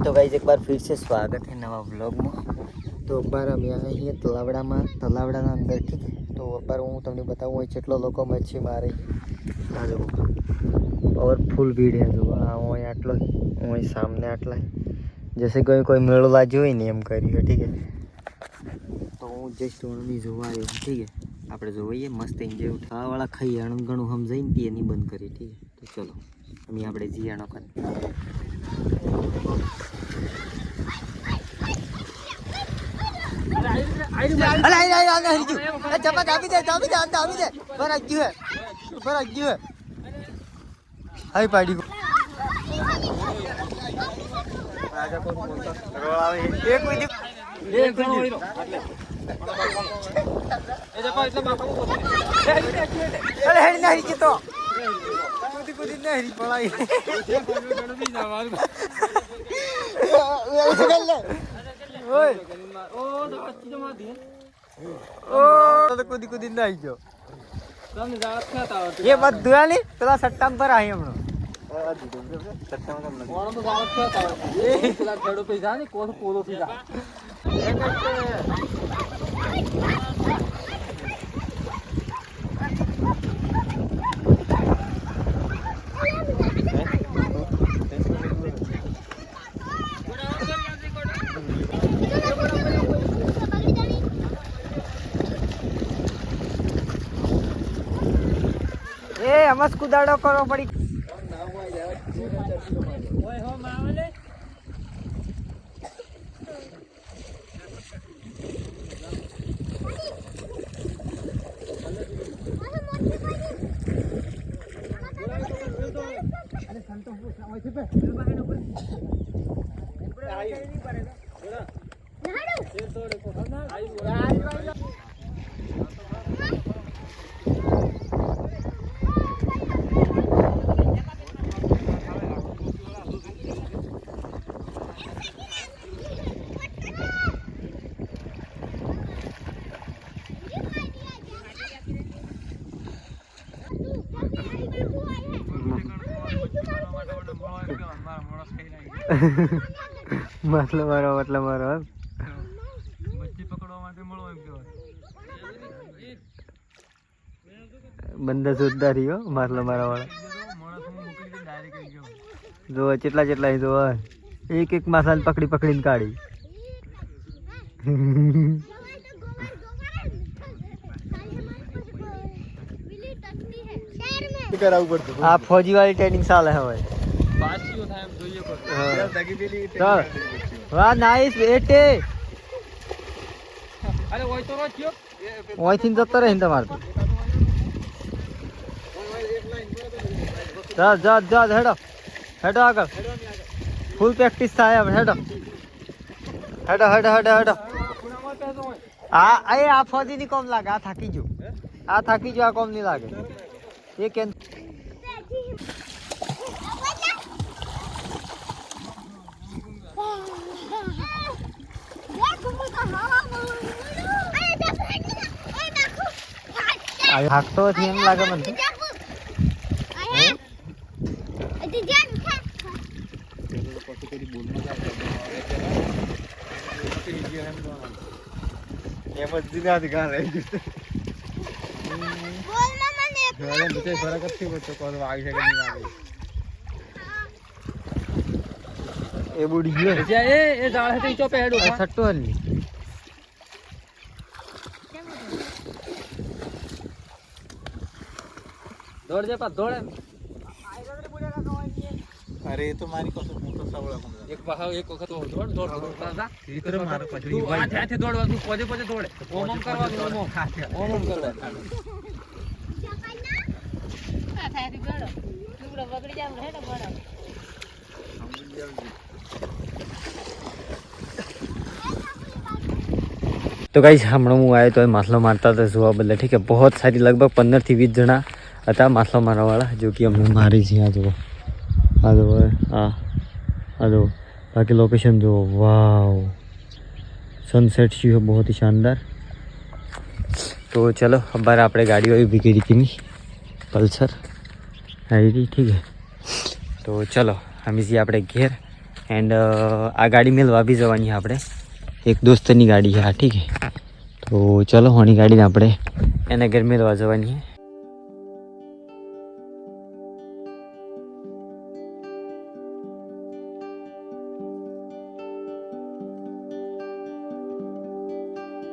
तो गाइस एक बार फिर से स्वागत है नवा व्लॉग में। तो एक बार हम आए हैं तलावड़ा में, तलावड़ा अंदर, ठीक है। तो एक बार हूँ तमने बताऊँ કેટલો લોકો મચ્છી મારે આ જો પાવરફુલ ભીડ है जो वहीं આટલો वहीं सामने આટલા जैसे कोई मेળો લાગ્યો હોય ને એમ કર્યું, ठीक है। तो હું જસ્ટ ઓણની જોવા આવ્યો, ठीक है। આપણે જોઈએ મસ્ત એન્જોય ઉઠાવવાળા ખાઈ આણું ઘણું સમજાઈને તે નહીં બંધ કરી, ठीक है। तो चलो અમે આપણે જીયાણો કરી કુદી કુદી નાઈ ગયો ये બધું આલી પેલા સટ્ટામ પર આવી હમણો मस्त कुदाड़ो करो पड़ी मतलब मारो मच्छी पकड़वा માટે મળો એમ કહેવાય બંદા જોરદાર રહ્યો મારલો મારા વાળા માણસ હું મોકલી દે ડાયરેક્ટ ગયો જો કેટલા જો એક એક માસાલ પકડીને કાઢી આ ફौजी वाली ट्रेनिंग साल है भाई पासियो था हम જોઈએ को दगी પેલી વાહ નાઈસ બેટે અરે ઓય તો રોચ્યો ઓય થી જતો રહે તમાર તો જા હેડો આગળ ફૂલ પ્રેક્ટિસ થાય હવે હેડો આ ફौजी ની કોમ લાગે આ થાકી જો આ કોમ ની લાગે ये क्या भागतो एम लागे म्हणतो फरक पड़तो कौन आगे से नहीं आगे ए बूढ़ी है ए जाल है तो चो पेड़ ऊपर सट्टो हल्ली दौड़ जा पा दौड़ अरे ये तो मारी को मोटो सावळा एक पाहा एक वखत दौड़ जा इतर मार पछड़ी भाई आथे दौड़वा तू पोजे दौड़े ओम करवा ओम करवा तो गाइस हमणो હું આવ્યો તો માછલો મારતા હતા જોવા બદલે, ठीक है। बहुत सारी लगभग 15 થી 20 જણા હતા માછલો મારવાવાળા जो कि हमने मारी છે। આ જો बाकी लोकेशन जो वाव सनसेट व्यू है बहुत ही शानदार। तो चलो अब बार આપણે ગાડીઓ ઊભી કરી હતી पल्सर आई थी, ठीक है। तो चलो हम इसी આપણે ઘેર એન્ડ આ ગાડી મેળવા બી જવાની છે આપણે, એક દોસ્તની ગાડી છે આ, ઠીક છે. તો ચલો હોની ગાડીને આપણે એના ઘર મેળવા જવાની છે.